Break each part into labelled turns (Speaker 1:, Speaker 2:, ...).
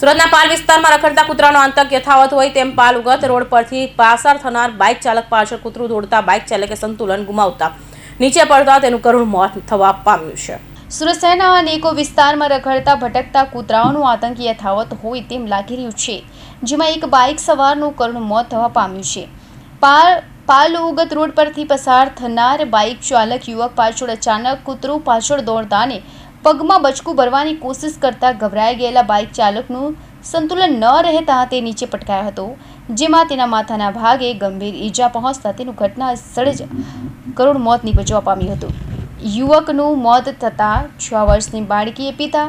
Speaker 1: સુરતના પાલ વિસ્તારમાં રખડતા કૂતરાનો આતંક યથાવત હોય તેમ પાલ ઉગત રોડ પરથી પાસાર થનાર બાઇક ચાલક પાછળ કૂતરું દોડતા બાઇક ચાલકે સંતુલન ગુમાવતા નીચે પડતા તેનું કરુણ મોત થવા પામ્યું છે। સુરત શહેરના અનેકો વિસ્તારમાં રખડતા ભટકતા કૂતરાઓનો આતંક યથાવત હોય તેમ લાગી રહ્યું છે, જેમાં એક બાઇક સવારનું કરુણ મોત થવા પામ્યું છે। પાલ ઉગત રોડ પરથી પસાર થનાર બાઇક ચાલક યુવક પાછળ અચાનક કૂતરું પાછળ દોડતા અને પગમાં બચકું ભરવાની કોશિશ કરતા ગભરાઈ ગયેલા બાઇક ચાલકનું સંતુલન ન રહેતા તે નીચે પટકાયો હતો, જેમાં તેના માથાના ભાગે ગંભીર ઈજા પહોંચતા તેનું ઘટના સ્થળે જ કરુણ મોત નીપજવા પામ્યું હતું। યુવકનું મોત થતાં 6 વર્ષની બાળકીએ પિતા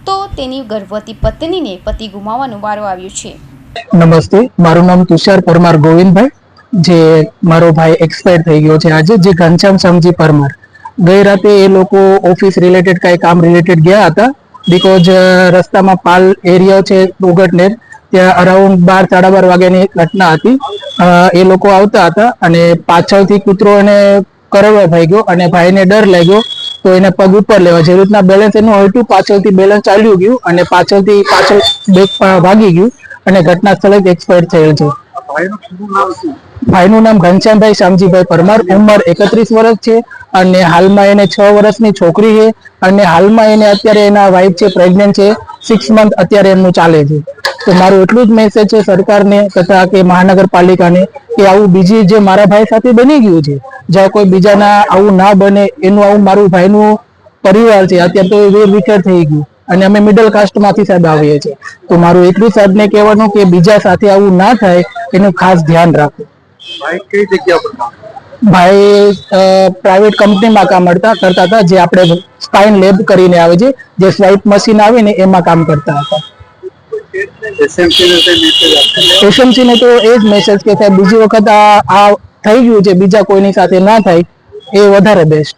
Speaker 1: તો તેની ગર્ભવતી પત્નીને પતિ ગુમાવવાનો વારો આવ્યો છે।
Speaker 2: નમસ્તે, મારું નામ તુષાર પરમાર ગોવિંદભાઈ, જે મારો ભાઈ એક્સપાયર થઈ ગયો છે આજે, જે ઘનશ્યામ શામજી પરમાર। ગઈ રાતે એ લોકો ઓફિસ રિલેટેડ કાંઈ કામ રિલેટેડ ગયા હતા, બીકોઝ રસ્તામાં પાલ એરિયા છે ઉગટનેર, ત્યાં અરાઉન્ડ 12-12:30 વાગ્યાની ઘટના હતી। એ લોકો આવતા હતા અને પાછળથી કૂતરો એને કરડવા થઈ ગયો અને ભાઈને ડર લાગ્યો તો એને પગ ઉપર લેવા, જે રીતના બેલેન્સ એનું હટ્યું, પાછળથી બેલેન્સ ચાલ્યું ગયું અને પાછળ બેગ ભાગી ગયું અને ઘટના સ્થળે જ એક્સપાયર થયેલ છે। ભાઈનું નામ ઘનશ્યામભાઈ શામજીભાઈ પરમાર, ઉંમર 31 વર્ષ છે અને હાલમાં એને 6 વર્ષની છોકરી છે અને હાલમાં એને અત્યારે એના વાઇફ છે પ્રેગ્નન્ટ છે, 6 મંથ અત્યારે એમનું ચાલે છે। તો મારું એટલું જ મેસેજ છે સરકારને તથા કે મહાનગરપાલિકાને કે આવું બીજી જે મારા ભાઈ સાથે બની ગયું છે, જ્યાં કોઈ બીજાના આવું ના બને એનું આવું મારું ભાઈનું પરિવાર છે અત્યારે તો વેર વિખેર થઈ ગયું અને અમે મિડલ કાસ્ટમાંથી સાહેબ આવીએ છીએ। તો મારું એટલું સાહેબને કહેવાનું કે બીજા સાથે આવું ના થાય એનું ખાસ ધ્યાન રાખો।
Speaker 3: ભાઈ કઈ જગ્યા પર કામ?
Speaker 2: ભાઈ પ્રાઇવેટ કંપનીમાં કામ કરતા હતા, જે આપણે સ્પાઇન લેબ કરીને આવે છે, જે સ્વાઇપ મશીન આવે ને એમાં કામ કરતા હતા। એસએમસી ને તો એ જ મેસેજ કે સાહેબ બીજી વખત આ થઈ ગયું છે, બીજા કોઈની સાથે ના થાય એ વધારે બેસ્ટ।